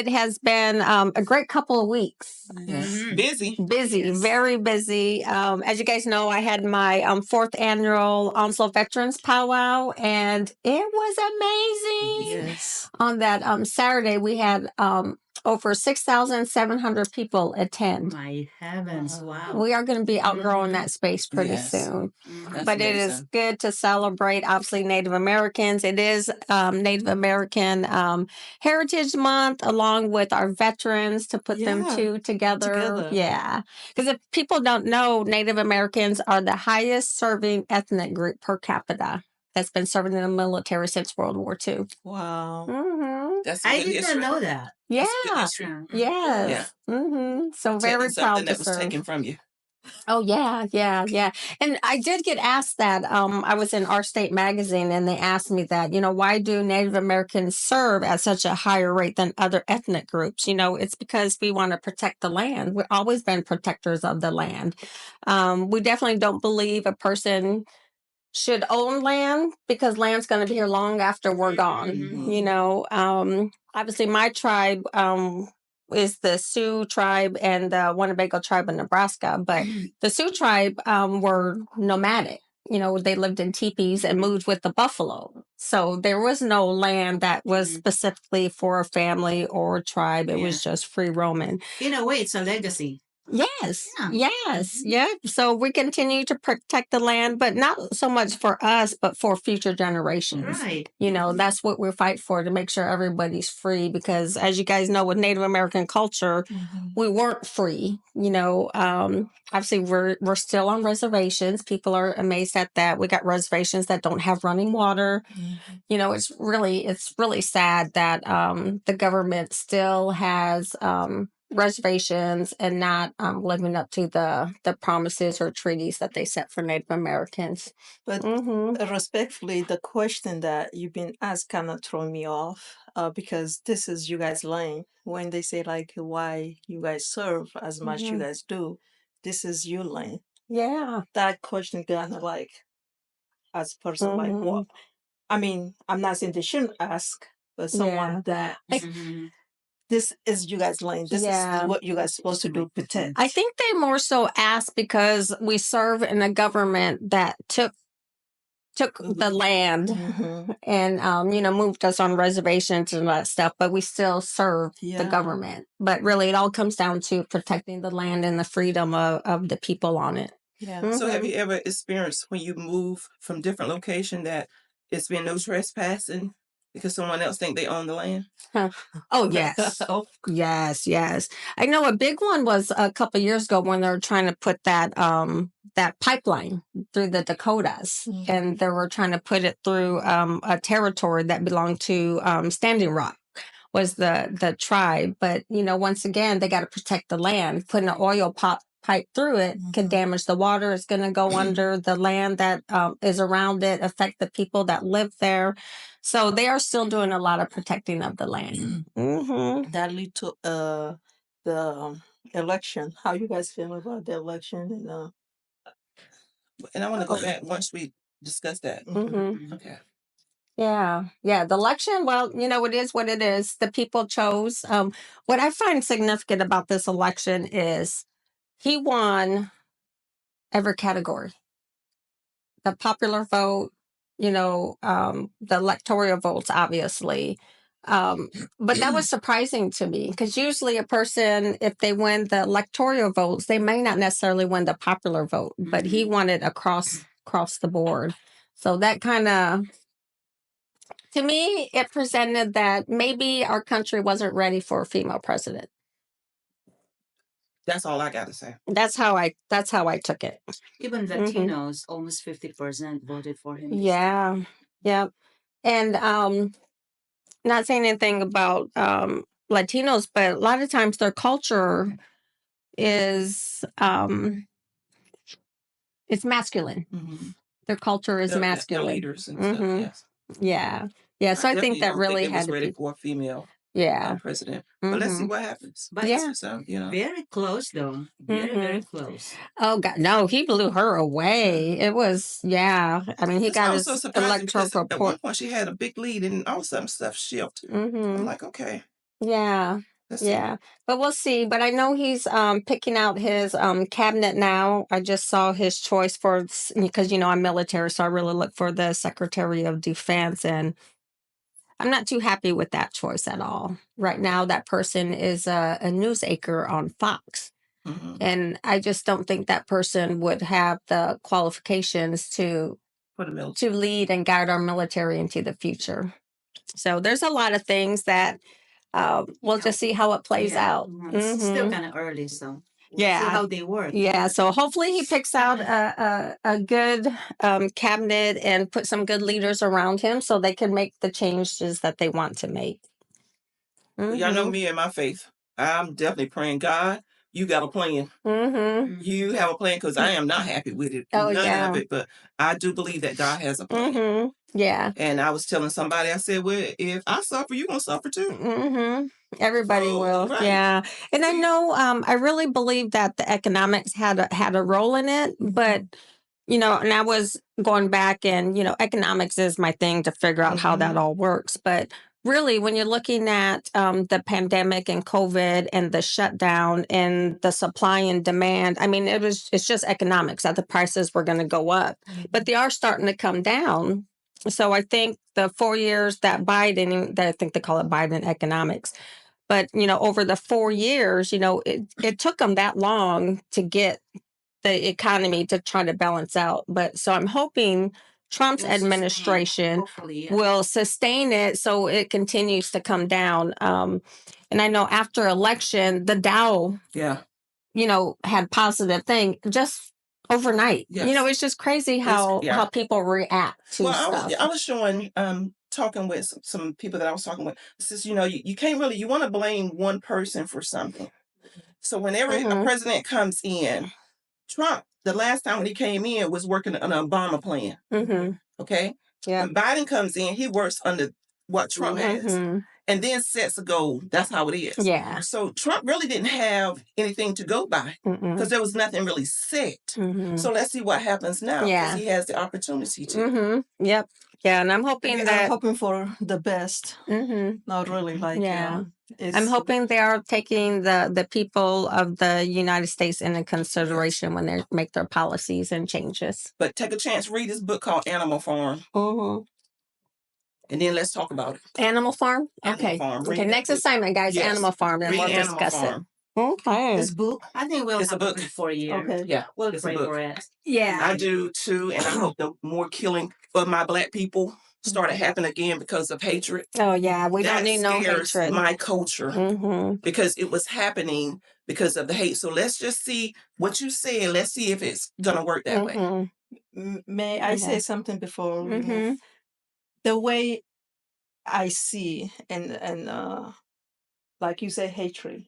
it has been a great couple of weeks. Yes. Busy. Busy, Yes. very busy. As you guys know, I had my fourth annual Onslow Veterans Powwow, and it was amazing. Yes. On that Saturday, we had over 6,700 people attend. My heavens, wow. We are going to be outgrowing that space pretty Yes. soon. Mhm. But it is good to celebrate, obviously, Native Americans. It is Native American Heritage Month, along with our veterans, to put them two together. Yeah. Because if people don't know, Native Americans are the highest serving ethnic group per capita that's been serving in the military since World War II. Wow. Mm-hmm. I did not know that. Yeah. Yes. Yes. Mm-hmm. So very Taking proud something to that was serve. taken from you. Oh yeah. And I did get asked that. I was in Our State magazine, and they asked me that. Why do Native Americans serve at such a higher rate than other ethnic groups? It's because we want to protect the land. We've always been protectors of the land. We definitely don't believe a person should own land, because land's going to be here long after we're gone. Obviously my tribe is the Sioux tribe and the Winnebago tribe in Nebraska, but the Sioux tribe were nomadic. They lived in teepees and moved with the buffalo. So there was no land that was specifically for a family or a tribe. It was just free roaming. In a way, it's a legacy. Yes. So we continue to protect the land, but not so much for us, but for future generations. Right. That's what we fight for, to make sure everybody's free, because as you guys know, with Native American culture, we weren't free. Obviously we're still on reservations. People are amazed at that. We got reservations that don't have running water. It's really sad that the government still has reservations and not living up to the promises or treaties that they set for Native Americans. But respectfully, the question that you've been asked kind of thrown me off, because this is you guys' lane. When they say like why you guys serve as much you guys do, this is your lane. Yeah. That question kind of like, as a person, like what? I mean, I'm not saying they shouldn't ask, but someone that this is you guys' lane. This is what you guys supposed to do. Protect. I think they more so ask because we serve in a government that took the land and moved us on reservations and that stuff, but we still serve the government. But really, it all comes down to protecting the land and the freedom of the people on it. Yeah. So have you ever experienced, when you move from different location, that it's been no trespassing because someone else think they own the land? Oh, yes. Yes. I know a big one was a couple of years ago when they were trying to put that pipeline through the Dakotas, and they were trying to put it through a territory that belonged to Standing Rock was the tribe. But, once again, they got to protect the land. Putting an oil pipe through it can damage the water. It's going to go under the land that is around it, affect the people that live there. So they are still doing a lot of protecting of the land. That lead to the election. How you guys feel about the election? And I want to go back once we discuss that. Okay. Yeah. The election, well, it is what it is. The people chose. What I find significant about this election is he won every category. The popular vote, the electoral votes, obviously. But that was surprising to me, because usually a person, if they win the electoral votes, they may not necessarily win the popular vote, but he won it across the board. So that kind of, to me, it presented that maybe our country wasn't ready for a female president. That's all I got to say. That's how I took it. Even Latinos, almost 50% voted for him. Yeah. And not saying anything about Latinos, but a lot of times their culture is it's masculine. Their culture is masculine. They're leaders and stuff. Yes. Yeah. So I think that really had to ready be for a female president. But let's see what happens. But very close though. Very close. Oh God, no! He blew her away. It was I mean, he got his electoral report. At one point, she had a big lead, and all of a sudden, stuff shifted. I'm like, okay. Yeah. Yeah, but we'll see. But I know he's picking out his cabinet now. I just saw his choice for, because I'm military, so I really look for the Secretary of Defense, and I'm not too happy with that choice at all. Right now, that person is a news anchor on Fox. And I just don't think that person would have the qualifications to lead and guide our military into the future. So there's a lot of things that we'll just see how it plays out. It's still kind of early, so we'll see how they work. Yeah, so hopefully he picks out a good cabinet and put some good leaders around him so they can make the changes that they want to make. Well, y'all know me and my faith. I'm definitely praying, God, you got a plan. You have a plan, because I am not happy with it. None of it. But I do believe that God has a plan. Yeah. And I was telling somebody, I said, well, if I suffer, you're going to suffer too. Everybody will. Right. Yeah. And I know, I really believe that the economics had a role in it, but and I was going back and, economics is my thing to figure out how that all works. But really, when you're looking at the pandemic and COVID and the shutdown and the supply and demand, I mean, it's just economics that the prices were going to go up, but they are starting to come down. So I think the 4 years that I think they call it Biden economics, but, over the 4 years, it took them that long to get the economy to try to balance out. But so I'm hoping Trump's administration will sustain it so it continues to come down. And I know after election, the Dow, had positive thing just overnight. Yes. It's just crazy how people react to stuff. I was showing, talking with some people that I was talking with. It says, you can't really, you want to blame one person for something. So whenever a president comes in, Trump, the last time when he came in, was working on an Obama plan. Okay? Yeah. When Biden comes in, he works under what Trump has. And then sets a goal. That's how it is. Yeah. So Trump really didn't have anything to go by because there was nothing really set. So let's see what happens now, because he has the opportunity to. Yep. Yeah, and I'm hoping I'm hoping for the best. Not really like I'm hoping they are taking the people of the United States into consideration when they make their policies and changes. But take a chance, read this book called Animal Farm. And then let's talk about it. Animal Farm? Animal Farm. Okay, next assignment, guys, Animal Farm, and we'll discuss it. Okay. This book, I think we'll It's a have book. it for a year. Okay. Yeah. We'll It's pray a book. for it. Yeah. I do too, and I hope the more killing of my Black people started happening again because of hatred. Oh, yeah. We don't need no hatred. My culture, because it was happening because of the hate. So let's just see what you said. Let's see if it's going to work that way. May I say something before we move? The way I see and like you say, hatred.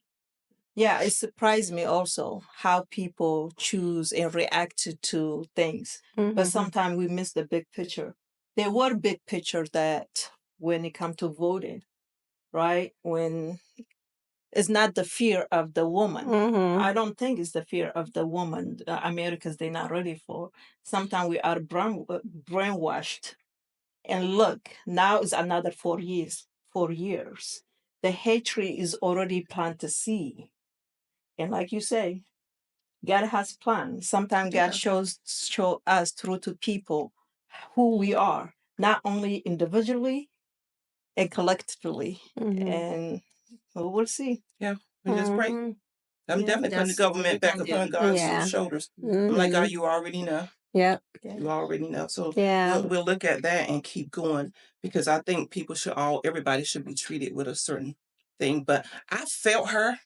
Yeah, it surprised me also how people choose and react to things. But sometimes we miss the big picture. There were big picture that when it comes to voting, right? When it's not the fear of the woman. I don't think it's the fear of the woman. Americans, they're not ready for. Sometimes we are brainwashed. And look, now is another 4 years. 4 years. The hatred is already planted seed. And like you say, God has plans. Sometimes God show us through to people who we are, not only individually and collectively. And we'll see. Yeah, we just pray. I'm definitely putting the government back upon God's shoulders. I'm like, God, you already know. Yep. You already know. So we'll look at that and keep going, because I think people everybody should be treated with a certain thing. But I felt her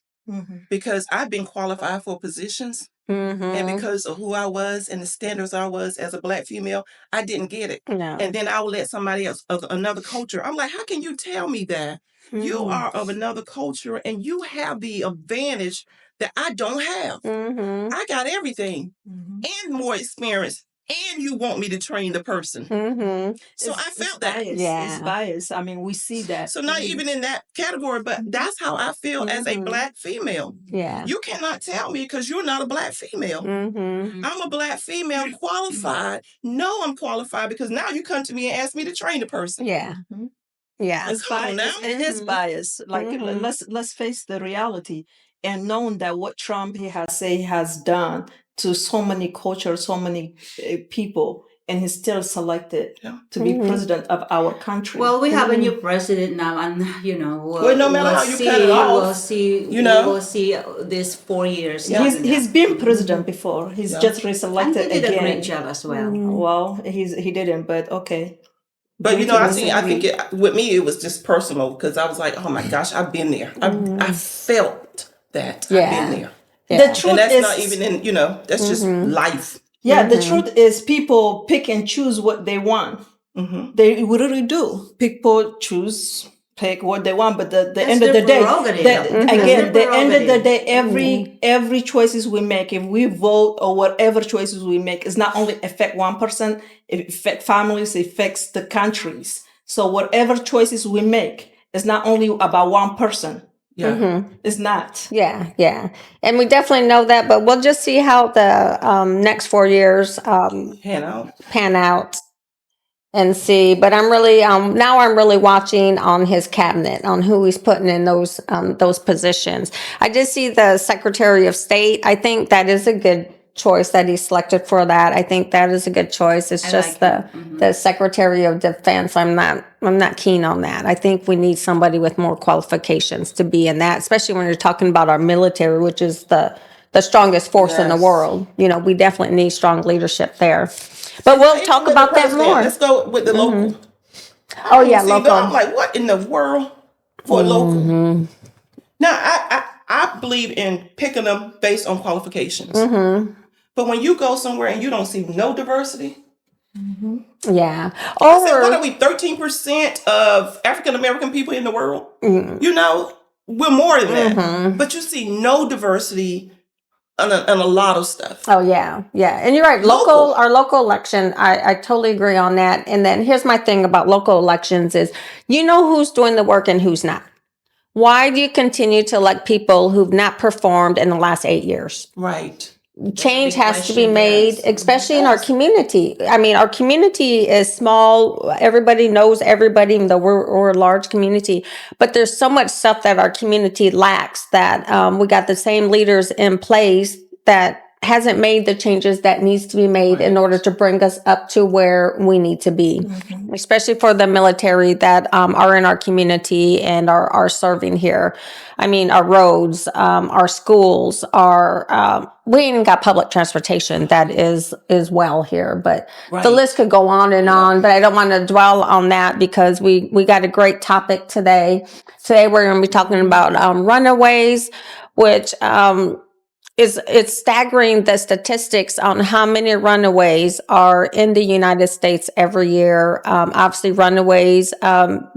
because I've been qualified for positions. And because of who I was and the standards I was as a Black female, I didn't get it. No. And then I would let somebody else of another culture. I'm like, how can you tell me that? You are of another culture and you have the advantage that I don't have. I got everything and more experience. And you want me to train the person. So I felt that. It's bias. I mean, we see that. So not even in that category, but that's how I feel as a Black female. Yeah. You cannot tell me because you're not a Black female. I'm a Black female qualified. No, I'm qualified because now you come to me and ask me to train the person. Yeah. Yeah. It's bias. It is bias. Like let's face the reality, and knowing that what Trump he has done to so many cultures, so many people, and he's still selected to be president of our country. Well, we have a new president now, and Well, no matter how you cut it off, we'll see this 4 years. He's been president before. He's just reselected and he did again. a great job as well. Well, he didn't, but okay. But I think with me it was just personal because I was like, oh my gosh, I've been there. I felt that. Yeah. I've been there. Yeah. The truth And that's is not even in, that's just life. Yeah, the truth is people pick and choose what they want. They really do. People pick what they want, but the end of the day, the end of the day, every choices we make, if we vote or whatever choices we make, is not only affect one person, it affects families, it affects the countries. So whatever choices we make is not only about one person. Yeah. It's not. Yeah, yeah. And we definitely know that, but we'll just see how the next 4 years pan out and see. But I'm really now I'm really watching on his cabinet on who he's putting in those positions. I did see the Secretary of State. I think that is a good choice that he selected for that. I think that is a good choice. It's just the Secretary of Defense. I'm not keen on that. I think we need somebody with more qualifications to be in that, especially when you're talking about our military, which is the strongest force in the world. We definitely need strong leadership there. But we'll talk about that more. Let's go with the local. Oh yeah, local. I'm like, what in the world for local? Now, I believe in picking them based on qualifications. But when you go somewhere and you don't see no diversity, yeah. I said, what are we, 13% of African American people in the world? We're more than that. But you see no diversity on a lot of stuff. Oh yeah, yeah. And you're right. Our local election, I totally agree on that. And then here's my thing about local elections is who's doing the work and who's not. Why do you continue to elect people who've not performed in the last 8 years? Right. Change has to be made, especially in our community. I mean, our community is small. Everybody knows everybody, even though we're a large community. But there's so much stuff that our community lacks that we got the same leaders in place that hasn't made the changes that needs to be made in order to bring us up to where we need to be, especially for the military that are in our community and are serving here. I mean, our roads, our schools, we ain't got public transportation that is well here, but the list could go on and on, but I don't want to dwell on that because we got a great topic today. Today we're going to be talking about Runaways, which it's staggering the statistics on how many runaways are in the United States every year. Obviously, runaways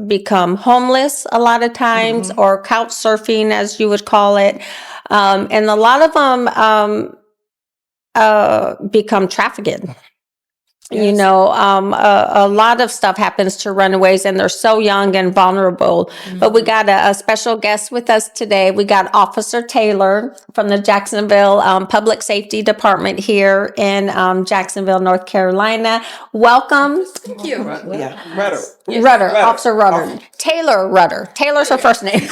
become homeless a lot of times, or couch surfing, as you would call it. And a lot of them become trafficked. Yes. A lot of stuff happens to runaways and they're so young and vulnerable. But we got a special guest with us today. We got Officer Taylor from the Jacksonville Public Safety Department here in Jacksonville, North Carolina. Welcome. Thank you. Rudder, Officer Rudder. Taylor Rudder. Taylor's her first name.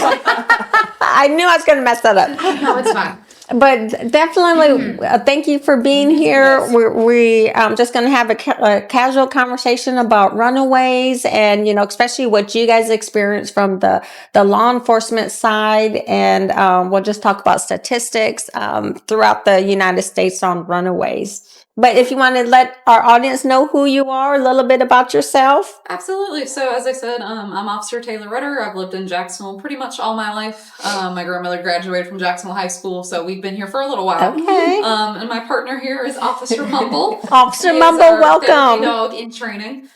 I knew I was going to mess that up. No, it's fine. But definitely, thank you for being here. Yes. We just going to have a casual conversation about runaways and, especially what you guys experience from the law enforcement side. And we'll just talk about statistics throughout the United States on runaways. But if you want to let our audience know who you are, a little bit about yourself. Absolutely. So as I said, I'm Officer Taylor Rudder. I've lived in Jacksonville pretty much all my life. My grandmother graduated from Jacksonville High School, so we've been here for a little while. Okay. And my partner here is Officer Mumble. Officer Mumble, welcome. Dog in training.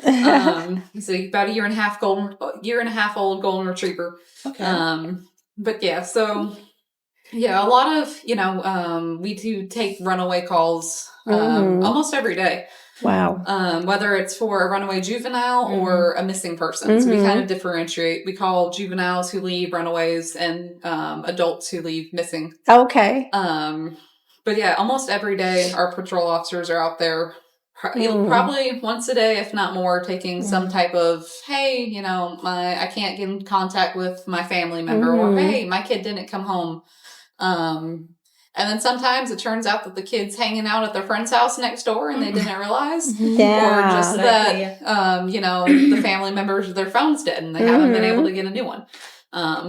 He's about a year and a half old golden retriever. Okay. But yeah, so yeah, a lot of we do take runaway calls. Almost every day. Wow. Whether it's for a runaway juvenile or a missing person. So we kind of differentiate. We call juveniles who leave runaways and adults who leave missing. Okay. But yeah, almost every day our patrol officers are out there Probably once a day, if not more, taking some type of, hey, I can't get in contact with my family member, or hey, my kid didn't come home. And then sometimes it turns out that the kid's hanging out at their friend's house next door and they didn't realize. Or just that, the family members, their phone's dead and they haven't been able to get a new one.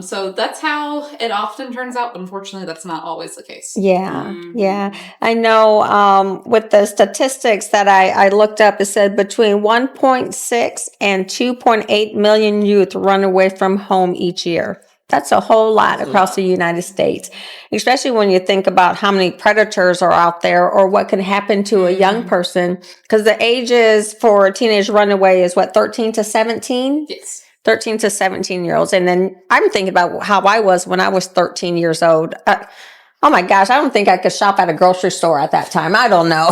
So that's how it often turns out, but unfortunately that's not always the case. Yeah. I know with the statistics that I looked up, it said between 1.6 and 2.8 million youth run away from home each year. That's a whole lot across the United States, especially when you think about how many predators are out there or what can happen to a young person. Because the ages for a teenage runaway is 13 to 17? Yes. 13 to 17-year-olds. And then I'm thinking about how I was when I was 13 years old. Oh my gosh, I don't think I could shop at a grocery store at that time. I don't know.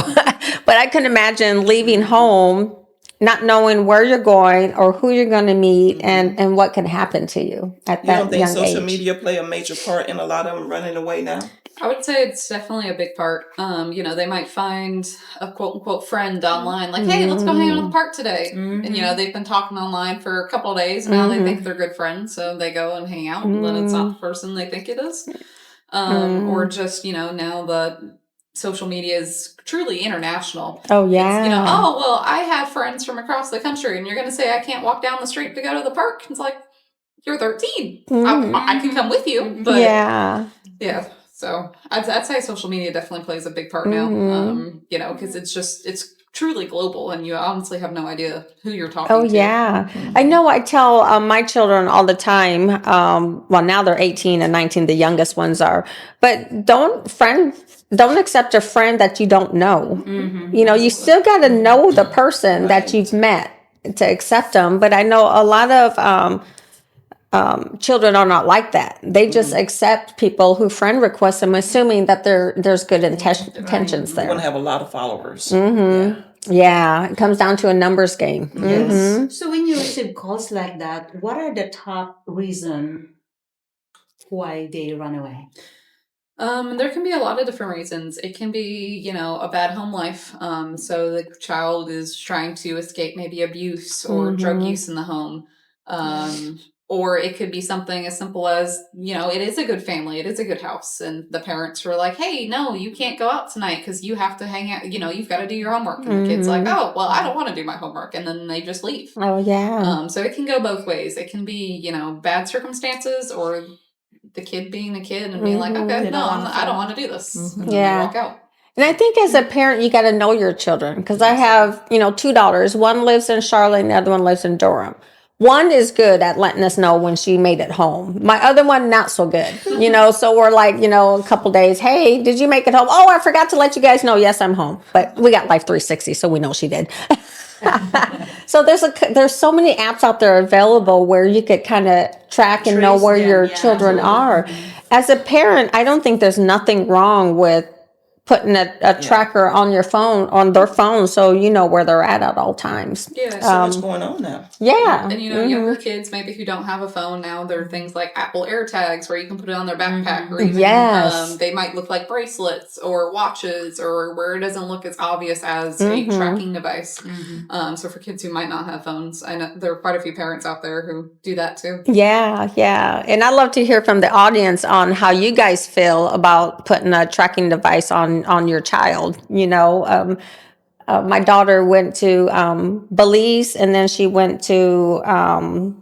But I can imagine leaving home, not knowing where you're going or who you're going to meet and what can happen to you at that young age. You don't think social media play a major part in a lot of them running away now? I would say it's definitely a big part. They might find a quote unquote friend online, like, hey, let's go hang out in the park today. And, they've been talking online for a couple of days and now they think they're good friends. So they go and hang out and then it's not the person they think it is. Or just, now the social media is truly international. Oh, yeah. It's, I have friends from across the country and you're going to say I can't walk down the street to go to the park. It's like, you're 13. I can come with you. But yeah. So I'd say social media definitely plays a big part now, because it's truly global and you honestly have no idea who you're talking to. Oh, yeah. I know I tell my children all the time, now they're 18 and 19, the youngest ones are, but don't accept a friend that you don't know. You still got to know the person that you've met to accept them. But I know a lot of children are not like that. They just accept people who friend request them, assuming that there's good intentions there. You're going to have a lot of followers. Yeah, it comes down to a numbers game. Yes. So when you receive calls like that, what are the top reasons why they run away? There can be a lot of different reasons. It can be, a bad home life. So the child is trying to escape maybe abuse or drug use in the home. Or it could be something as simple as, it is a good family. It is a good house. And the parents were like, hey, no, you can't go out tonight because you have to hang out. You've got to do your homework. And the kid's like, oh, well, I don't want to do my homework. And then they just leave. Oh, yeah. So it can go both ways. It can be, bad circumstances or the kid being a kid and being like, okay, no, I don't want to do this. And then they walk out. And I think as a parent, you got to know your children. Because I have, 2 daughters. One lives in Charlotte and the other one lives in Durham. One is good at letting us know when she made it home. My other one, not so good. So we're like, a couple days, hey, did you make it home? Oh, I forgot to let you guys know. Yes, I'm home. But we got Life 360, so we know she did. So there's so many apps out there available where you could kind of track and know where your children are. As a parent, I don't think there's nothing wrong with putting a tracker on your phone, on their phone, so you know where they're at all times. Yeah, so much going on now. Yeah. And younger kids maybe who don't have a phone now, there are things like Apple AirTags where you can put it on their backpack, or even they might look like bracelets or watches, or where it doesn't look as obvious as a tracking device. So for kids who might not have phones, I know there are quite a few parents out there who do that too. Yeah. And I'd love to hear from the audience on how you guys feel about putting a tracking device on your child. My daughter went to Belize and then she went to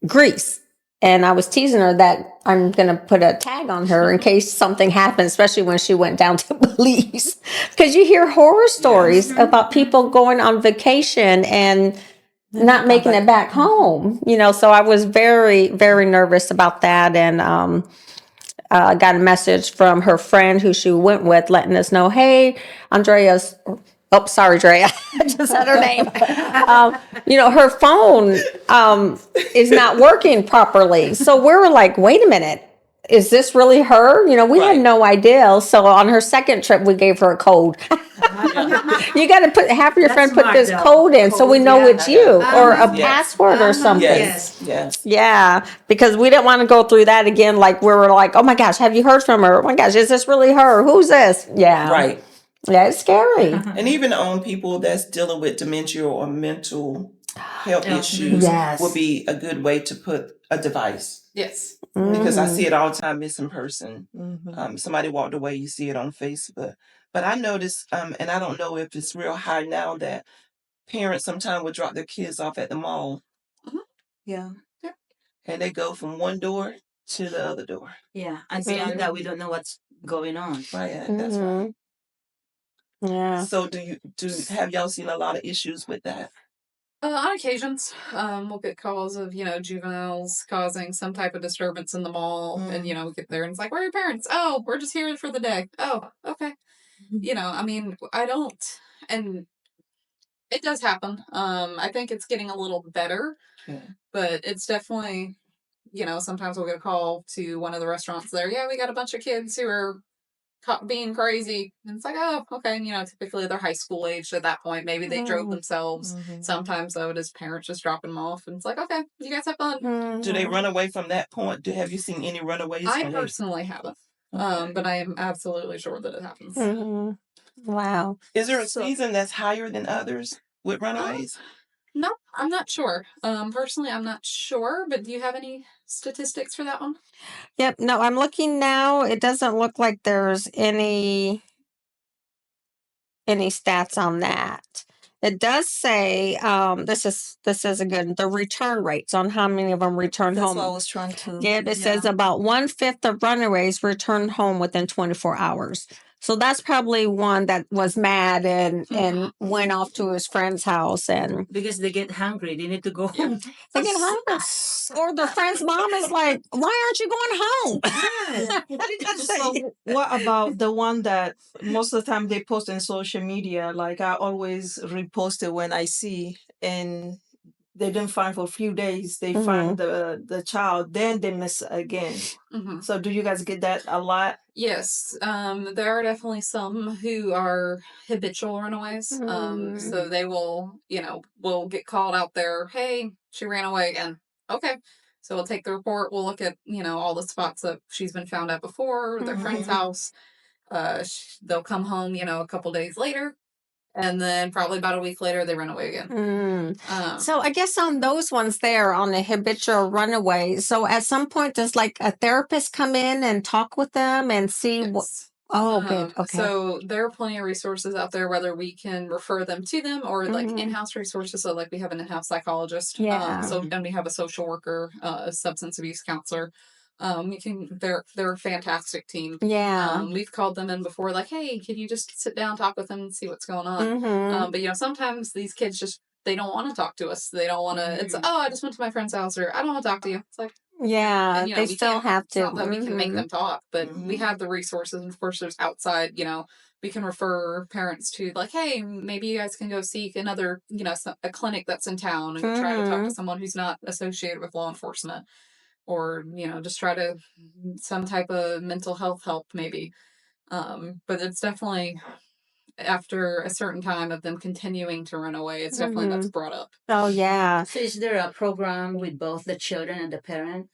Greece, and I was teasing her that I'm going to put a tag on her in case something happens, especially when she went down to Belize, because you hear horror stories about people going on vacation and not making it back home. So I was very, very nervous about that. And got a message from her friend who she went with letting us know, hey, Andrea's, oh, sorry, Drea, I just said her name. Her phone is not working properly. So we were like, wait a minute, is this really her? We had no idea. So on her second trip, we gave her a code. You got to have your friend put this code in so we know it's you, or a password or something. Yes. Yeah, because we didn't want to go through that again. Like we were like, oh my gosh, have you heard from her? Oh my gosh, is this really her? Who's this? Yeah. Right. Yeah, it's scary. And even on people that's dealing with dementia or mental health issues Yes. would be a good way to put a device. Yes. Because I Mhm. see it all the time, missing person. Mm-hmm. Somebody walked away, you see it on Facebook. But I noticed, and I don't know if it's real high now, that parents sometimes would drop their kids off at the mall. Yeah. And they go from one door to the other door. Yeah. And beyond that, we don't know what's going on. Right, that's right. Yeah. So have y'all seen a lot of issues with that? On occasions, we'll get calls of, juveniles causing some type of disturbance in the mall, and, we get there and it's like, where are your parents? Oh, we're just here for the day. Oh, okay. I mean, I don't, and it does happen. I think it's getting a little better, but it's definitely, sometimes we'll get a call to one of the restaurants there. Yeah, we got a bunch of kids who are being crazy. And it's like, oh, okay. And, typically they're high school age at that point. Maybe they drove themselves. Sometimes, though, it is parents just dropping them off. And it's like, okay, you guys have fun. Do they run away from that point? Have you seen any runaways? I personally haven't. Okay. But I am absolutely sure that it happens. Wow. Is there a season that's higher than others with runaways? No, I'm not sure. Personally, I'm not sure. But do you have any statistics for that one? Yep. No, I'm looking now. It doesn't look like there's any stats on that. It does say this is a good the return rates on how many of them return home. That's what I was trying to. Yeah, it says about 1/5 of runaways returned home within 24 hours. So that's probably one that was mad and went off to his friend's house and because they get hungry, they need to go home. they get hungry, or their friend's mom is like, "Why aren't you going home?" So what about the one that most of the time they post on social media? Like I always repost it when I see, and they didn't find for a few days. They find the child, then they miss again. So do you guys get that a lot? Yes, there are definitely some who are habitual runaways. So they will, will get called out there. Hey, she ran away again. Okay. So we'll take the report. We'll look at, all the spots that she's been found at before, their friend's house. They'll come home, a couple days later. And then probably about a week later, they run away again. So I guess on those ones there, on the habitual runaway, so at some point, does like a therapist come in and talk with them and see what? Oh, good. Okay. So there are plenty of resources out there, whether we can refer them to them or like in-house resources. So like we have an in-house psychologist. Yeah. And we have a social worker, a substance abuse counselor. They're a fantastic team. Yeah. We've called them in before, like, hey, can you just sit down, talk with them and see what's going on? But sometimes these kids they don't want to talk to us. They don't want to, it's, oh, I just went to my friend's house, or I don't want to talk to you. It's like, yeah, and, they still have to. It's not that we can make them talk, but we have the resources. And of course, there's outside, we can refer parents to like, hey, maybe you guys can go seek another, a clinic that's in town and try to talk to someone who's not associated with law enforcement, or, just try to some type of mental health help maybe. But it's definitely after a certain time of them continuing to run away, it's definitely that's brought up. Oh yeah. So is there a program with both the children and the parent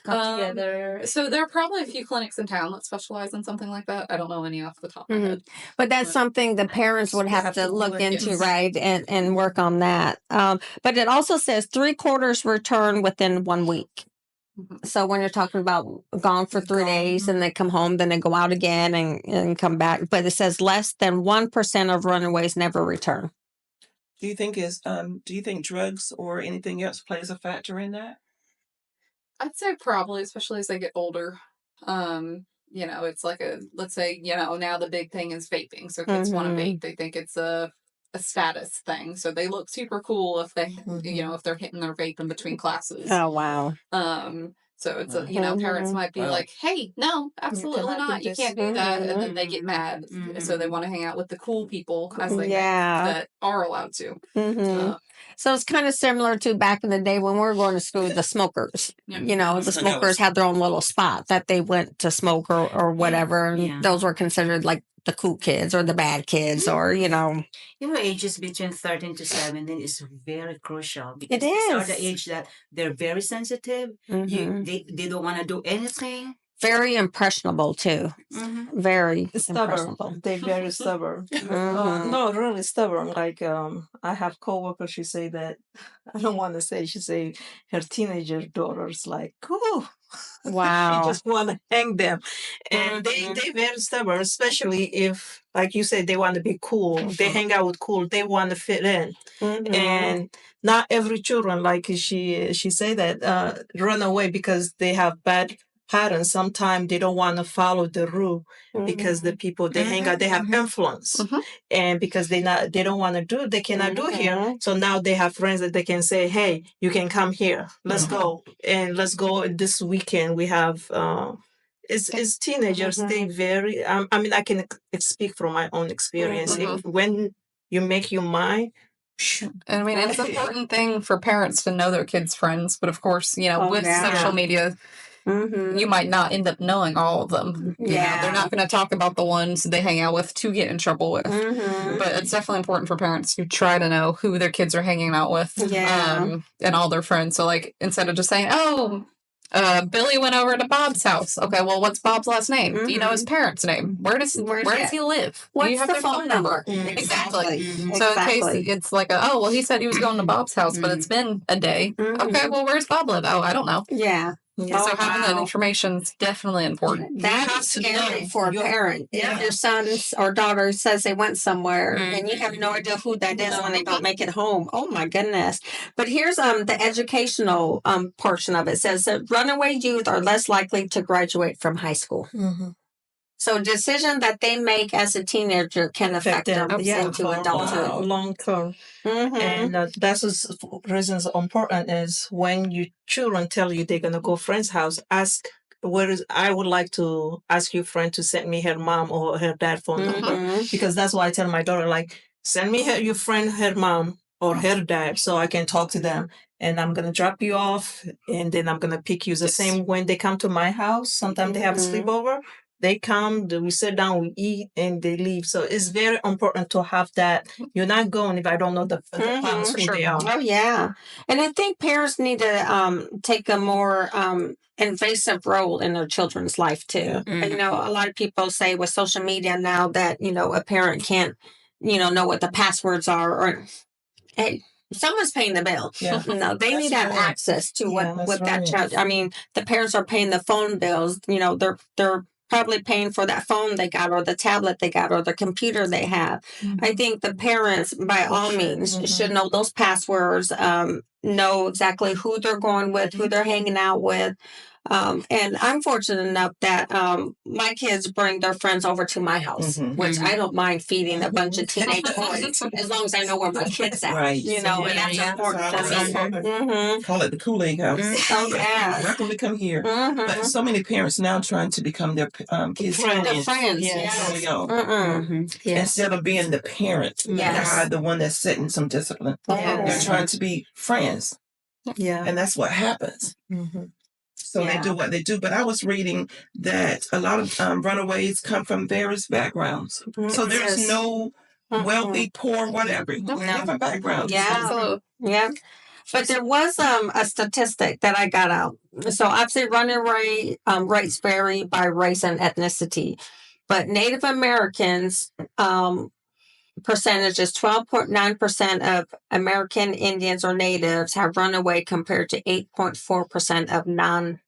come together? So there are probably a few clinics in town that specialize in something like that. I don't know any off the top of my head. But that's something the parents would have to look into, right? And work on that. But it also says 3/4 return within 1 week. So when you're talking about gone for 3 days and they come home, then they go out again and come back. But it says less than 1% of runaways never return. Do you think drugs or anything else plays a factor in that? I'd say probably, especially as they get older. It's like let's say, now the big thing is vaping. So kids want to vape. They think it's a status thing. So they look super cool if they, if they're hitting their vape in between classes. Oh, wow. So it's, parents might be like, hey, no, absolutely not. You can't do that. And then they get mad. So they want to hang out with the cool people as they that are allowed to. So it's kind of similar to back in the day when we were going to school, the smokers. The smokers had their own little spot that they went to smoke or whatever. And those were considered like the cool kids or the bad kids or, ages between 13 to 17 is very crucial. Because it is. These are the age that they're very sensitive. They don't want to do anything. very impressionable too. Very Stubborn. impressionable. They're very stubborn. No, really stubborn. Like I have coworkers. She say that I don't want to say. She say her teenager daughter's like, "Ooh, Wow. she just want to hang them," and they very stubborn. Especially if, like you said, they want to be cool. They hang out with cool. They want to fit in, and not every children, like she say that run away because they have bad parents. Sometimes they don't want to follow the rule because the people they hang out, they have influence, and because they don't want to do, they cannot do here. So now they have friends that they can say, "Hey, you can come here. Let's go, and let's go this weekend. We have." It's teenagers. They very. I mean, I can speak from my own experience. When you make your mind. I mean, it's an important thing for parents to know their kids' friends, but of course, with social media, you might not end up knowing all of them. They're not going to talk about the ones they hang out with to get in trouble with. But it's definitely important for parents to try to know who their kids are hanging out with and all their friends. So, like, instead of just saying, "Oh, Billy went over to Bob's house." Okay, well, what's Bob's last name? Do you know his parents' name? Where does he live? What's Do you have the their phone number? Exactly. So in case it's like, well, he said he was going to Bob's house, but it's been a day. Okay, well, where's Bob live? Oh, I don't know. Yeah. So having that information is definitely important. That's scary for a parent. If your son or daughter says they went somewhere and you have no idea who that is when they don't make it home. Oh my goodness. But here's the educational portion of it. It says that runaway youth are less likely to graduate from high school. So decision that they make as a teenager can affect them into adulthood. Long term. And that's reasons important is when your children tell you they're going to go friend's house, ask, I would like to ask your friend to send me her mom or her dad phone number. Because that's why I tell my daughter, like, send me your friend, her mom or her dad so I can talk to them. And I'm going to drop you off and then I'm going to pick you. The same when they come to my house. Sometimes they have a sleepover. They come, we sit down, we eat, and they leave. So it's very important to have that. You're not going if I don't know the parents who they are. Oh, yeah. And I think parents need to take a more invasive role in their children's life, too. And, a lot of people say with social media now that, a parent can't, know what the passwords are or, hey, someone's paying the bill. No, they need to have access to what that child. I mean, the parents are paying the phone bills. They're probably paying for that phone they got or the tablet they got or the computer they have. I think the parents, by all means, should know those passwords, know exactly who they're going with, who they're hanging out with. And I'm fortunate enough that my kids bring their friends over to my house, which I don't mind feeding a bunch of teenage boys as long as I know where my kids at. Right. And that's important. Call it the Kool-Aid house. Oh, yeah. Welcome to come here. But so many parents now trying to become their kids' friends. So young. Instead of being the parent, the one that's setting some discipline. They're trying to be friends. And that's what happens. So they do what they do. But I was reading that a lot of runaways come from various backgrounds. So there's no wealthy, poor, whatever. Different backgrounds. Yeah. But there was a statistic that I got out. So obviously runaway rates vary by race and ethnicity. But Native Americans percentage is 12.9% of American Indians or natives have run away compared to 8.4% of non-natives.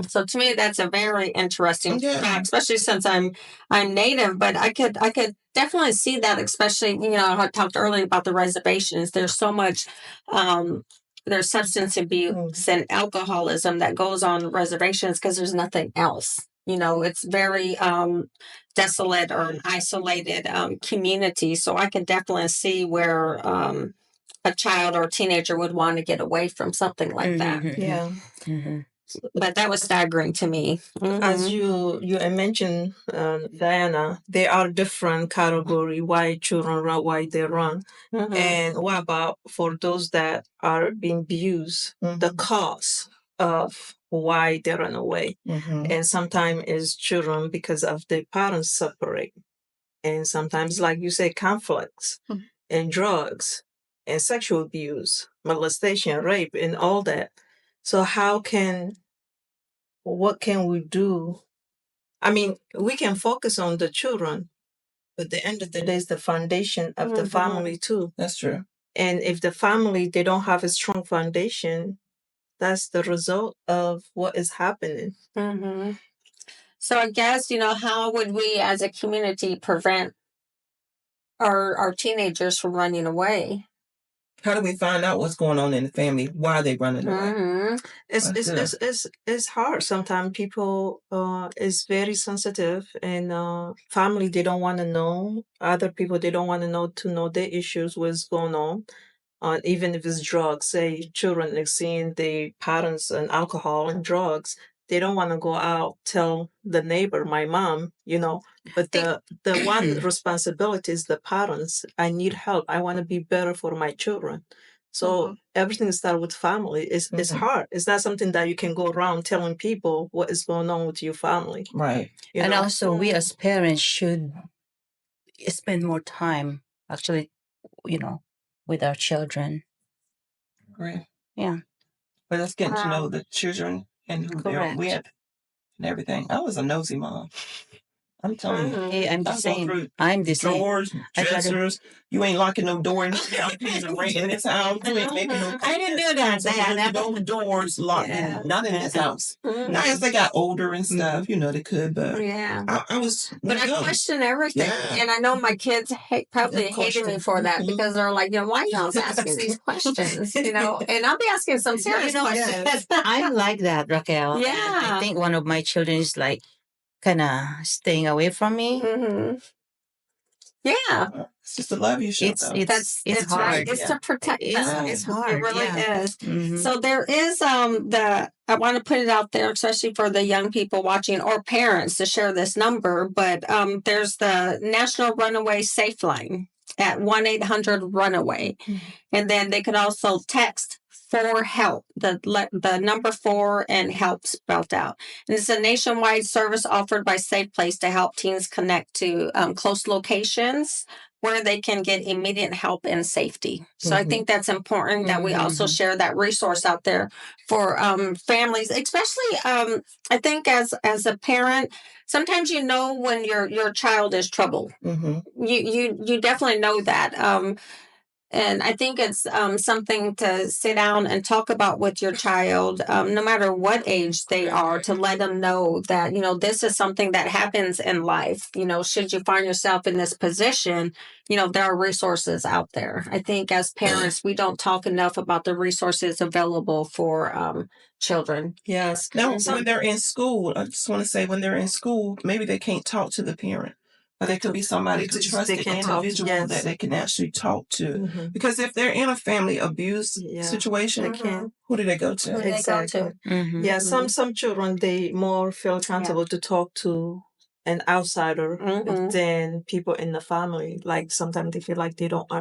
So to me, that's a very interesting fact, especially since I'm native. But I could definitely see that, especially I talked earlier about the reservations. There's so much. There's substance abuse and alcoholism that goes on reservations because there's nothing else. It's very desolate or an isolated community. So I can definitely see where a child or a teenager would want to get away from something like that. Yeah. But that was staggering to me. As you mentioned, Diana, there are different category why children run, why they run. And what about for those that are being abused, the cause of why they run away? And sometimes it's children because of their parents separate. And sometimes, like you say, conflicts and drugs and sexual abuse, molestation, rape, and all that. So how can what can we do? I mean, we can focus on the children, but at the end of the day, it's the foundation of the family too. That's true. And if the family, they don't have a strong foundation, that's the result of what is happening. So I guess, how would we as a community prevent our teenagers from running away? How do we find out what's going on in the family? Why are they running away? It's hard. Sometimes people is very sensitive, and family, they don't want to know. Other people, they don't want to know their issues, what's going on. Even if it's drugs, say children are seeing the parents and alcohol and drugs, they don't want to go out tell the neighbor, my mom, But the one responsibility is the parents. I need help. I want to be better for my children. So everything starts with family. It's hard. It's not something that you can go around telling people what is going on with your family. Right. And also, we as parents should spend more time, actually, with our children. Right. Yeah. But let's get to know the children and who they're with and everything. I was a nosy mom. I'm telling you. Hey, I'm the same. I'm the same. Drawers, dressers. You ain't locking no door in this house. In this house. You ain't making no. I didn't do that. No doors locked. Yeah. Not in this house. Now, as they got older and stuff, they could. But I was. But I question everything, and I know my kids probably hated me for that because they're like, why are y'all asking these questions? And I'll be asking some serious questions. I'm like that, Raquel. Yeah. I think one of my children is like kind of staying away from me. Yeah. It's just a love you show. It's hard. Right. It's to protect them. It's hard. It really is. So there is I want to put it out there, especially for the young people watching or parents to share this number, but there's the National Runaway Safe Line at 1-800-RUNAWAY. And then they can also text for help, the number 4 and help spelled out. And it's a nationwide service offered by Safe Place to help teens connect to close locations where they can get immediate help and safety. So I think that's important that we also share that resource out there for families, especially I think as a parent, sometimes when your child is troubled. You definitely know that. And I think it's something to sit down and talk about with your child, no matter what age they are, to let them know that, this is something that happens in life. Should you find yourself in this position, there are resources out there. I think as parents, we don't talk enough about the resources available for children. Yes. Now, when they're in school, I just want to say when they're in school, maybe they can't talk to the parent. But there could be somebody, a trusted individual that they can actually talk to. Because if they're in a family abuse situation, who do they go to? Exactly. Yeah, some children, they more feel comfortable to talk to an outsider than people in the family. Like sometimes they feel like they don't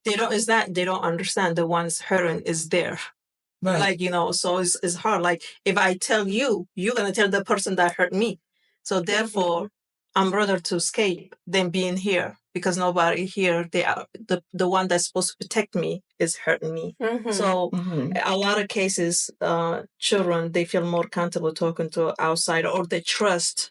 understand the one's hurting is there. Right. Like, so it's hard. Like if I tell you, you're going to tell the person that hurt me. So therefore, I'm rather to escape than being here because nobody here, they are the one that's supposed to protect me is hurting me. So a lot of cases, children, they feel more comfortable talking to an outsider or they trust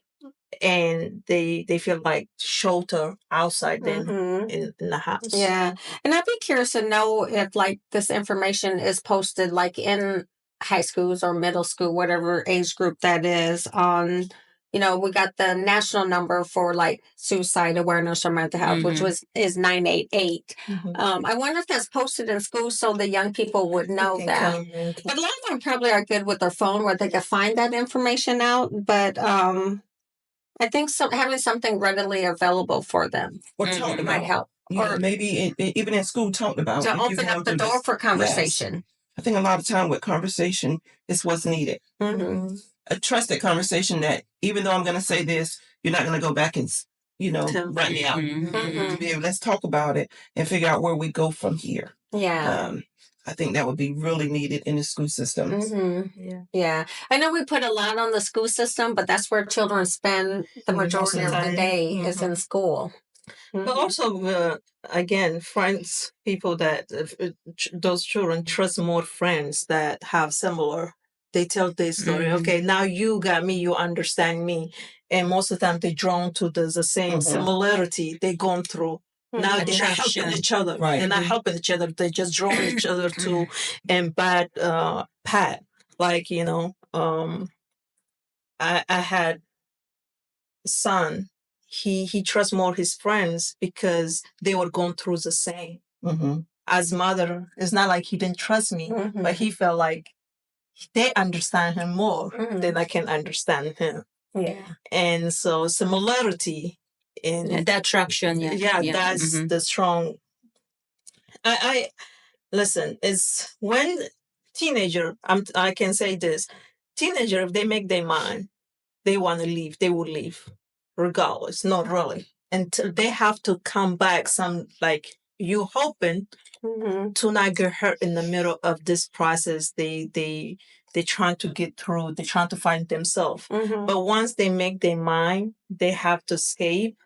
and they feel like shelter outside than in the house. Yeah. And I'd be curious to know if this information is posted in high schools or middle school, whatever age group that is on, we got the national number for suicide awareness or mental health, which is 988. I wonder if that's posted in school so the young people would know that. But a lot of them probably are good with their phone where they can find that information out. But I think having something readily available for them might help. Or maybe even in school talking about to open up the door for conversation. Yes. I think a lot of time with conversation is what's needed. A trusted conversation that even though I'm going to say this, you're not going to go back and run me out. Let's talk about it and figure out where we go from here. Yeah. I think that would be really needed in the school systems. Yeah. I know we put a lot on the school system, but that's where children spend the majority of the day is in school. But also, again, people that those children trust more friends that have similar They tell their story. Okay, now you got me, you understand me. And most of the time they're drawn to the same similarity they're going through. Now they're not helping each other. Right. They're not helping each other. They're just drawing each other to and bad path. Like, you know, I had a son. He trusts more his friends because they were going through the same. As mother, it's not like he didn't trust me, but he felt like they understand him more than I can understand him. Yeah. And so similarity in the attraction, that's the strong. I listen, is when teenager, I can say this, teenager, if they make their mind, they want to leave, they will leave, regardless, not really. Until they have to come back some, like, you hoping to not get hurt in the middle of this process. They trying to get through, they're trying to find themselves. But once they make their mind, they have to escape.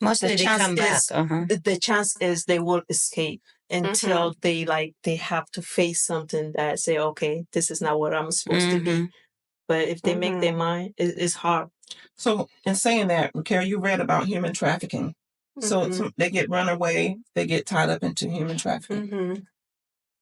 Mostly they come back. The chance is they will escape until they have to face something that say, okay, this is not what I'm supposed to be. But if they make their mind, it's hard. So in saying that, Carol, you read about human trafficking. So they get run away, they get tied up into human trafficking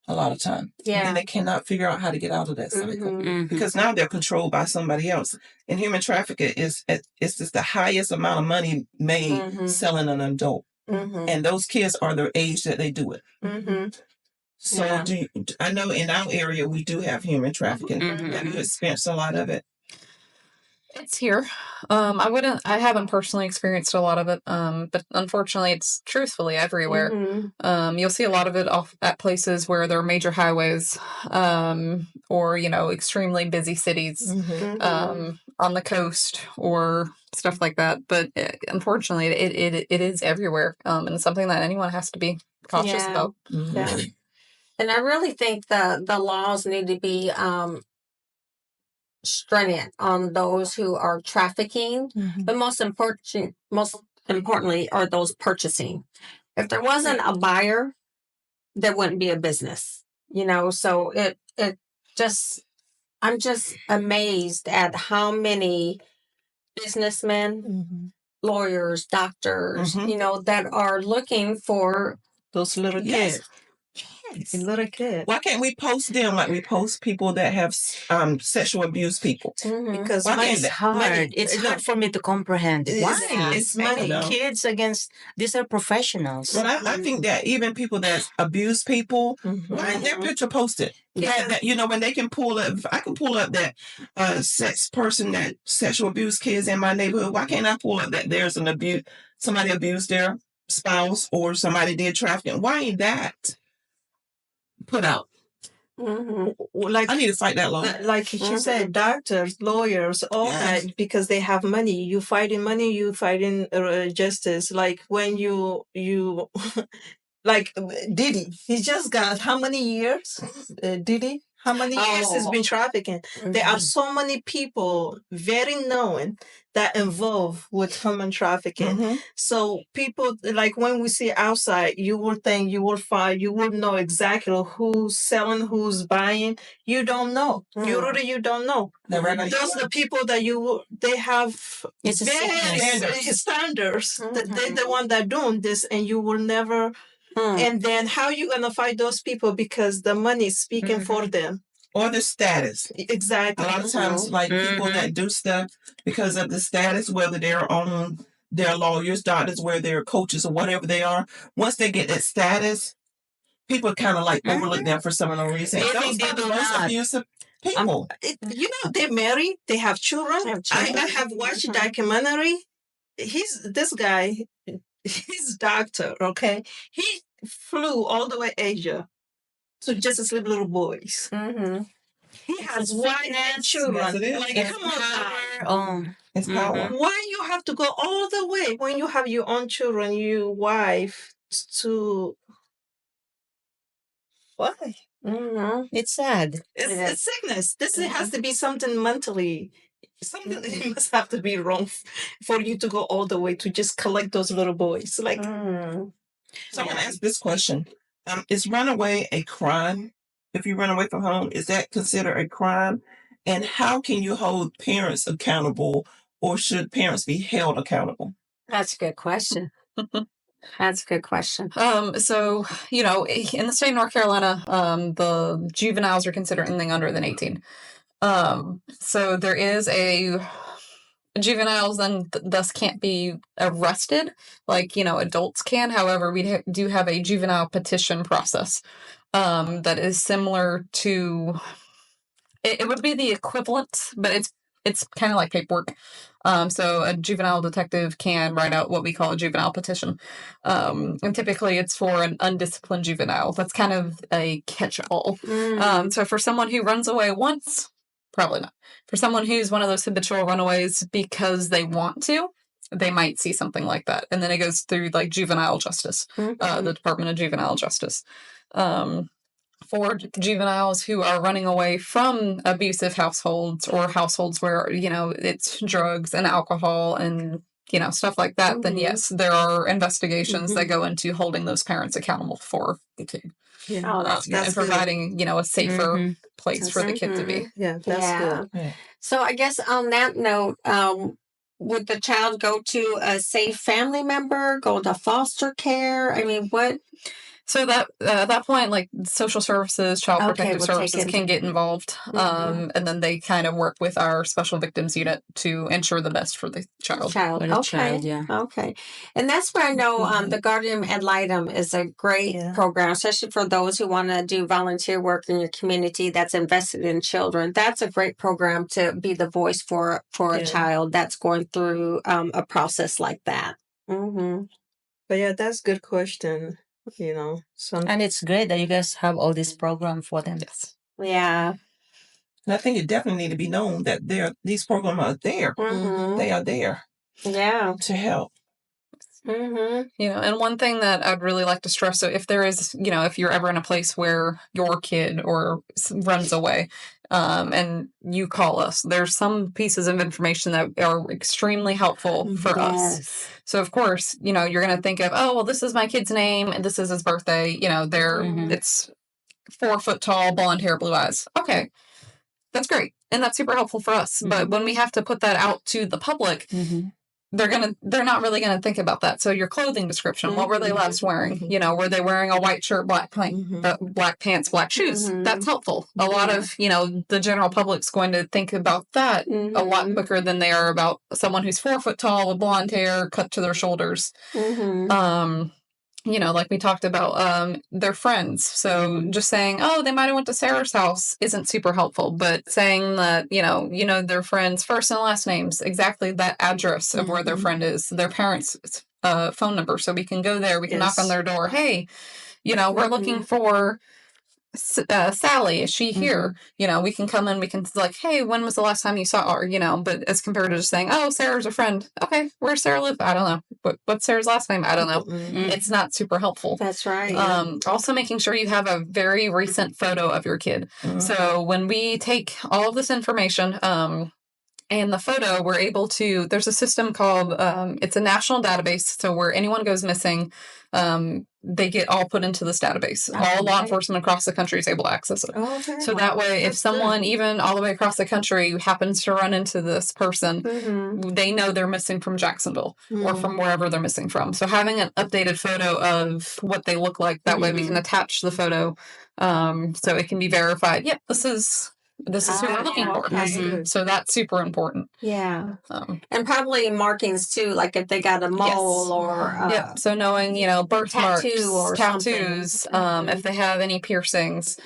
a lot of time. Yeah. And they cannot figure out how to get out of that cycle because now they're controlled by somebody else. And human trafficking it's just the highest amount of money made selling an adult. And those kids are their age that they do it. So I know in our area we do have human trafficking. Have you experienced a lot of it? It's here. I haven't personally experienced a lot of it, but unfortunately it's truthfully everywhere. You'll see a lot of it off at places where there are major highways, or, you know, extremely busy cities, on the coast or stuff like that. But unfortunately it is everywhere. And it's something that anyone has to be cautious about. Yeah. And I really think the laws need to be, stringent on those who are trafficking, but most importantly are those purchasing. If there wasn't a buyer, there wouldn't be a business, you know. So I'm just amazed at how many businessmen, lawyers, doctors, you know, that are looking for those little kids. Little kid. Why can't we post them like we post people that have sexual abuse people? Because it's hard. It's hard for me to comprehend. Why? It's money. Kids against, these are professionals. But I think that even people that abuse people, why isn't their picture posted? That, you know, when they can pull up, I can pull up that sex person that sexual abuse kids in my neighborhood. Why can't I pull up that there's an abuse, somebody abused their spouse or somebody did trafficking? Why ain't that put out? Like, I need to fight that law. Like she said, doctors, lawyers, all that, because they have money. You fighting money, you fighting justice. Like when you like Diddy, he just got how many years? Diddy, how many years he's been trafficking? There are so many people very known that involved with human trafficking. So people, like when we see outside, you will think, you will find, you will know exactly who's selling, who's buying. You don't know. You don't know. Those are the people that they have very standards. They're the one that doing this, and you will never. And then how you gonna fight those people because the money is speaking for them? Or the status. Exactly. A lot of times, like people that do stuff because of the status, whether they're on their lawyers, doctors, whether they're coaches or whatever they are, once they get that status, people kind of like overlook them for some reason. Those are the most abusive people. You know, they're married, they have children. I have watched a documentary. This guy, he's a doctor, okay? He flew all the way Asia to just sleep little boys. He has wife and children. Like, come on. It's power. Why you have to go all the way when you have your own children, your wife, to... Why? It's sad. It's sickness. This has to be something mentally. Something must have to be wrong for you to go all the way to just collect those little boys. Like, so I'm going to ask this question. Is runaway a crime? if you run away from home, is that considered a crime? And how can you hold parents accountable, or should parents be held accountable? That's a good question. That's a good question. So, you know, in the state of North Carolina, the juveniles are considered anything under than 18. So there is juveniles then thus can't be arrested like, you know, adults can. However, we do have a juvenile petition process that is similar to, it would be the equivalent, but it's kind of like paperwork. So a juvenile detective can write out what we call a juvenile petition. And typically it's for an undisciplined juvenile. That's kind of a catch-all. So for someone who runs away once, probably not. For someone who's one of those habitual runaways because they want to, they might see something like that. And then it goes through like juvenile justice, the Department of Juvenile Justice. For juveniles who are running away from abusive households or households where, you know, it's drugs and alcohol and, you know, stuff like that, then yes, there are investigations that go into holding those parents accountable for the kid. Yeah. And providing, you know, a safer place for the kid to be. Yeah, that's good. Yeah. So I guess on that note, would the child go to a safe family member, go to foster care? I mean, what? So that at that point, like social services, child protective we'll services can get involved, and then they kind of work with our special victims unit to ensure the best for the child. For the child, yeah. Okay. And that's where I know the Guardian Ad Litem is a great program, especially for those who want to do volunteer work in your community that's invested in children. That's a great program to be the voice for a child that's going through a process like that. But yeah, that's a good question. You know, and it's great that you guys have all this program for them. Yes. Yeah. And I think it definitely need to be known that these programs are there. They are there. Yeah. To help. You know, and one thing that I'd really like to stress, so if there is, you know, if you're ever in a place where your kid or runs away, and you call us, there's some pieces of information that are extremely helpful for us. So of course, you know, you're going to think of, oh, well, this is my kid's name and this is his birthday. You know, it's 4 foot tall, blonde hair, blue eyes. Okay. That's great. And that's super helpful for us. But when we have to put that out to the public, they're not really gonna think about that. So your clothing description, what were they last wearing? You know, were they wearing a white shirt, black pants, black shoes? That's helpful. A lot of, you know, the general public's going to think about that a lot quicker than they are about someone who's 4 foot tall with blonde hair cut to their shoulders. You know, like we talked about, their friends. So just saying, oh, they might have went to Sarah's house isn't super helpful. But saying that, you know, their friends' first and last names, exactly that address of where their friend is, their parents' phone number. So we can go there, we can knock on their door. Hey, you know, we're looking for Sally, is she here? You know, we can come in, we can like, hey, when was the last time you saw her? You know, but as compared to just saying, oh, Sarah's a friend. Okay, where's Sarah live? I don't know. What's Sarah's last name? I don't know. It's not super helpful. That's right. Also making sure you have a very recent photo of your kid. So when we take all of this information, and the photo, we're able to, there's a system called, it's a national database. So where anyone goes missing, they get all put into this database. All law enforcement across the country is able to access it. So that way, if someone, even all the way across the country, happens to run into this person, they know they're missing from Jacksonville or from wherever they're missing from. So having an updated photo of what they look like, that way we can attach the photo so it can be verified. Yep, this is who we're looking for. So that's super important. Yeah. And probably markings too, like if they got a mole or so knowing, you know, birthmarks, tattoos, if they have any piercings.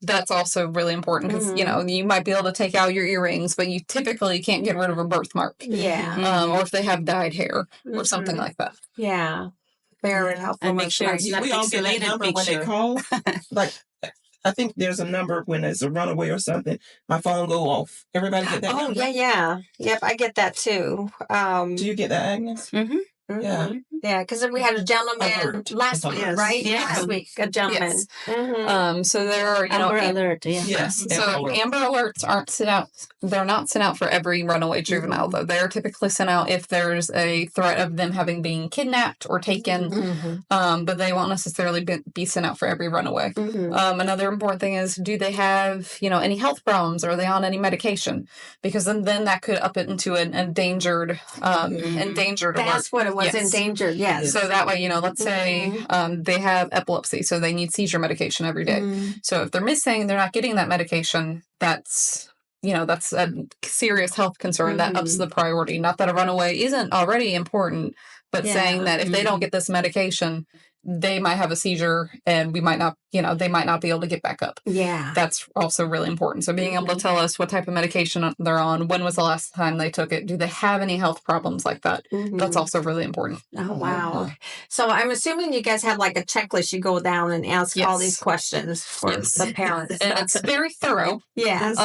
That's also really important because, you know, you might be able to take out your earrings, but you typically can't get rid of a birthmark. Or if they have dyed hair or something like that. Yeah. Very helpful. And make sure we all get that number when they call. Like, I think there's a number when it's a runaway or something. My phone go off. Everybody get that number? Yeah. Yep, I get that too. Do you get that, Agnes? Yeah. Yeah, because we had a gentleman last week, Yes. right? Yeah. Last week, a gentleman. Yes. So there are, Amber Alert, yeah. Yes. So Amber Alerts aren't sent out. They're not sent out for every runaway juvenile, though. They're typically sent out if there's a threat of them having been kidnapped or taken. But they won't necessarily be sent out for every runaway. Another important thing is, do they have, any health problems? Are they on any medication? Because then that could up it into an endangered alert. That's what it was, Yes. endangered, yes. So that way, let's say they have epilepsy, so they need seizure medication every day. So if they're missing, they're not getting that medication, that's a serious health concern that ups the priority. Not that a runaway isn't already important, but saying that if they don't get this medication, they might have a seizure and we might not, they might not be able to get back up. Yeah. That's also really important. So being able to tell us what type of medication they're on, when was the last time they took it, do they have any health problems like that? That's also really important. Oh, wow. So I'm assuming you guys have like a checklist. You go down and ask all these questions for the parents. And it's very thorough. Yeah.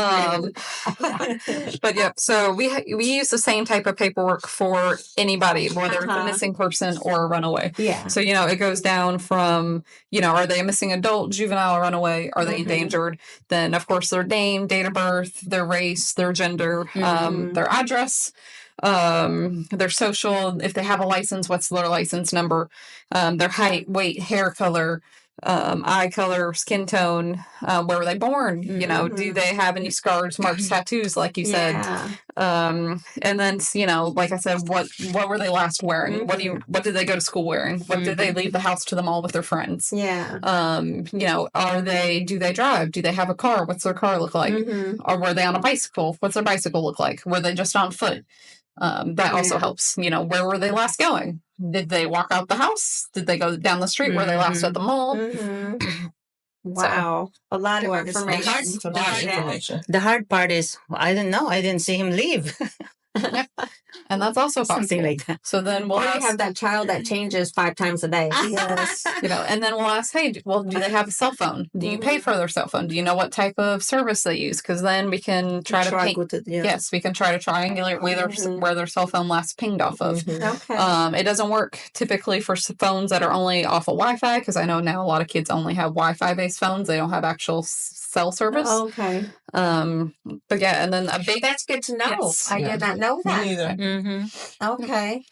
But yeah, so we use the same type of paperwork for anybody, whether it's a missing person or a runaway. Yeah. So, it goes down from, are they a missing adult, juvenile, runaway? Are they endangered? Then, of course, their name, date of birth, their race, their gender, their address, their social, if they have a license, what's their license number, their height, weight, hair color, eye color, skin tone, where were they born? Do they have any scars, marks, tattoos, like you said? And then, like I said, what were they last wearing? What did they go to school wearing? What did they leave the house to the mall with their friends? Yeah. Do they drive? Do they have a car? What's their car look like? Or were they on a bicycle? What's their bicycle look like? Were they just on foot? That also helps. Where were they last going? Did they walk out the house? Did they go down the street? Were they last at the mall? Wow. A lot of information. It's a lot of information. The hard part is, I don't know. I didn't see him leave. And that's also Something possible. like that. So then we'll Or you ask, have that child that changes 5 times a day. yes, and then we'll ask, hey, do they have a cell phone? Do you pay for their cell phone? Do you know what type of service they use? Because then we can try to paint. with it, yeah. Yes, we can try to triangulate where their cell phone last pinged off of. Okay. It doesn't work typically for phones that are only off of Wi-Fi, because I know now a lot of kids only have Wi-Fi based phones. They don't have actual cell service. Okay. But yeah, and then a big. That's good to know. Yes. I did not know that. Me neither. Okay.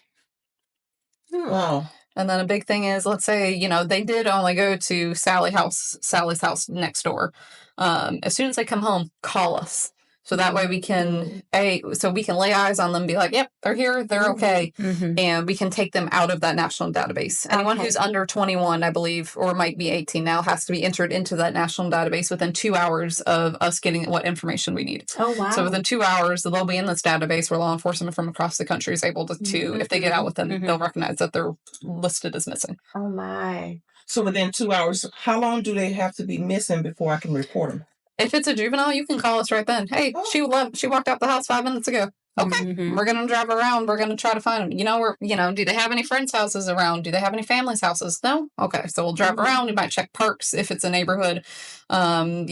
Wow. And then a big thing is, let's say, they did only go to Sally's house next door. As soon as they come home, call us. So that way we can lay eyes on them and be like, yep, they're here, they're okay. And we can take them out of that national database. Anyone who's under 21, I believe, or might be 18 now, has to be entered into that national database within 2 hours of us getting what information we need. Oh, wow. So within 2 hours, they'll be in this database where law enforcement from across the country is able to if they get out with them, they'll recognize that they're listed as missing. Oh, my. So within 2 hours, how long do they have to be missing before I can report them? If it's a juvenile, you can call us right then. Hey, she walked out the house 5 minutes ago. Okay, we're going to drive around. We're going to try to find them. Do they have any friends' houses around? Do they have any family's houses? No? Okay, so we'll drive around. We might check parks if it's a neighborhood, and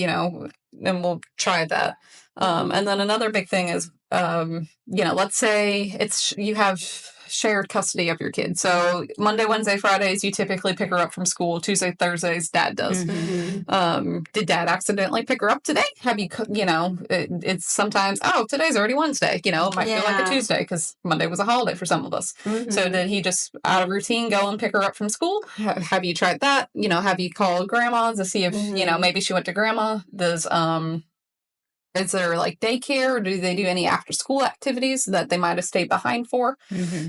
we'll try that. And then another big thing is, let's say you have shared custody of your kid. So Monday, Wednesday, Fridays, you typically pick her up from school. Tuesday, Thursdays, dad does. Did dad accidentally pick her up today? Have you, it's sometimes, today's already Wednesday. It might feel like a Tuesday because Monday was a holiday for some of us. So did he just out of routine go and pick her up from school? Have you tried that? Have you called grandma to see if, maybe she went to grandma? Is there like daycare, or do they do any after school activities that they might have stayed behind for?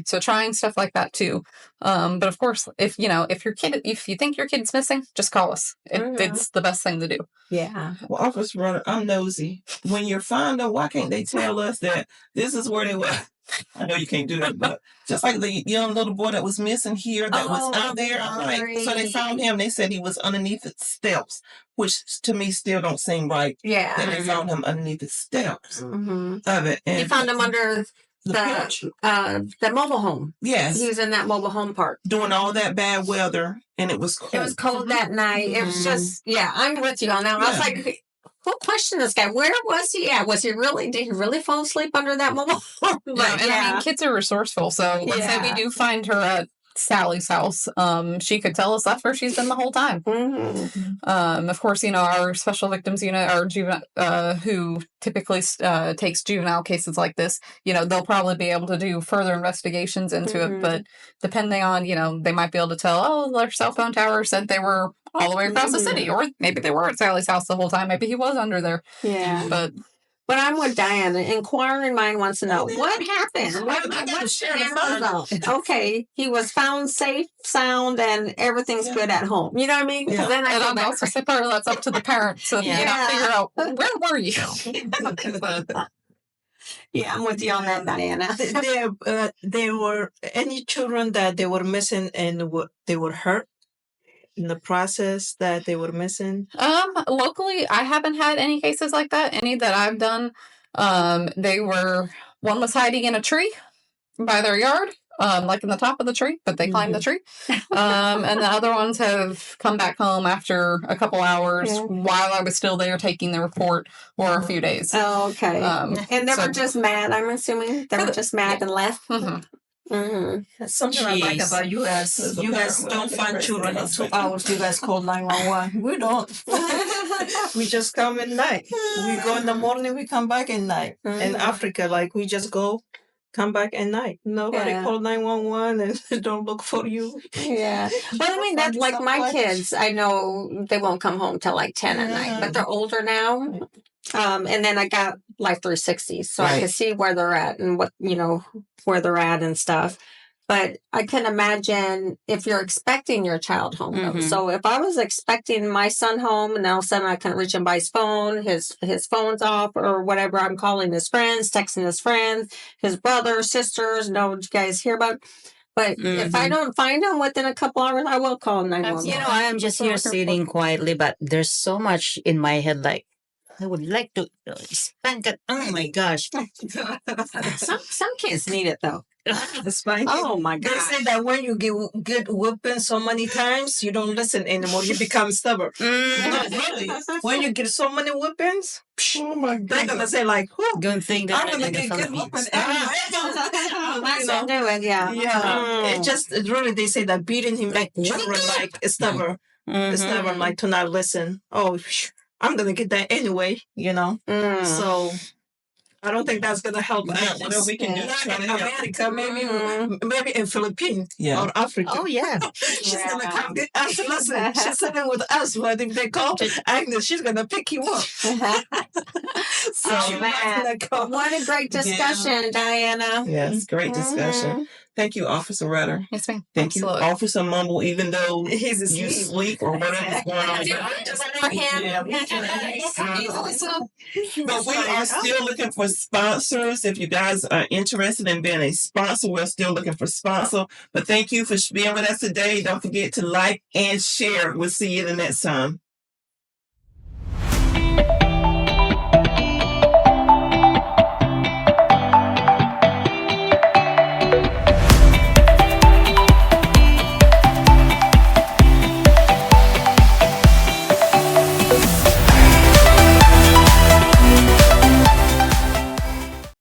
So trying stuff like that too. But of course, if you think your kid's missing, just call us. It's the best thing to do. Yeah. Well, Officer Runner, I'm nosy. When you're found out, why can't they tell us that this is where they were? I know you can't do that, but just like the young little boy that was missing here that was out there, I'm like, so they found him. They said he was underneath the steps, which to me still don't seem right. Yeah. That they found him underneath the steps of it. And You found him under the mobile home. Yes. He was in that mobile home park. Doing all that bad weather, and it was cold. It was cold that night. It was just, I'm with you on that. I was like, we'll question this guy. Where was he at? Did he really fall asleep under that mobile home? And I mean, kids are resourceful. So let's say we do find her at Sally's house. She could tell us that's where she's been the whole time. Of course, our special victims unit, our juvenile, who typically takes juvenile cases like this, they'll probably be able to do further investigations into it. But depending on, they might be able to tell, oh, their cell phone tower said they were all the way across the city, or maybe they were at Sally's house the whole time. Maybe he was under there. Yeah. But I'm with Diana. Inquiring mind wants to know what happened. Okay, he was found safe, sound, and everything's good at home. You know what I mean? Yeah. Then I also say part of that's up to the parents to figure out where were you. Yeah, I'm with you on that, Diana. There were any children that they were missing and they were hurt in the process that they were missing? Locally, I haven't had any cases like that. Any that I've done, one was hiding in a tree by their yard, like in the top of the tree, but they climbed the tree. And the other ones have come back home after a couple hours while I was still there taking the report, or a few days. Oh, okay. And they were just mad, I'm assuming? They were just mad and left? Something I like about you guys. You guys don't find children in 2 hours. You guys call 911. We don't. We just come at night. We go in the morning. We come back at night. In Africa, we just go, come back at night. Nobody call 911 and don't look for you. Yeah. But I mean, that's like my kids. I know they won't come home till 10 at night, but they're older now. And then I got Life 360, so I can see where they're at and what, where they're at and stuff. But I can imagine if you're expecting your child home. Though. So if I was expecting my son home and all of a sudden I couldn't reach him by his phone, his phone's off or whatever, I'm calling his friends, texting his friends, his brothers, sisters, did you guys hear about? But if I don't find him within a couple hours, I will call 911. I am just here sitting quietly, but there's so much in my head, I would like to spank it. Oh my gosh. Some kids need it though. Spanking. Oh my God. They say that when you get whooping so many times, you don't listen anymore. You become stubborn. No, really. When you get so many whoopings, oh my God. They're going to say good thing that I'm going to get good whooping anyway. It's really, they say that beating him children stubborn. Stubborn, to not listen. Oh, I'm going to get that anyway, So I don't think that's going to help. Whatever we can do. Not in America, maybe in Philippines or Africa. Oh, yeah. She's going to come get us. Listen, she's sitting with us. But if they call Agnes, she's going to pick you up. What a great discussion, Diana. Yes, great discussion. Thank you, Officer Rutter. Yes, ma'am. Thank you, Officer Mumble, even though he's you sleep or whatever's going on. But we are still looking for sponsors. If you guys are interested in being a sponsor, we're still looking for sponsors. But thank you for being with us today. Don't forget to like and share. We'll see you the next time.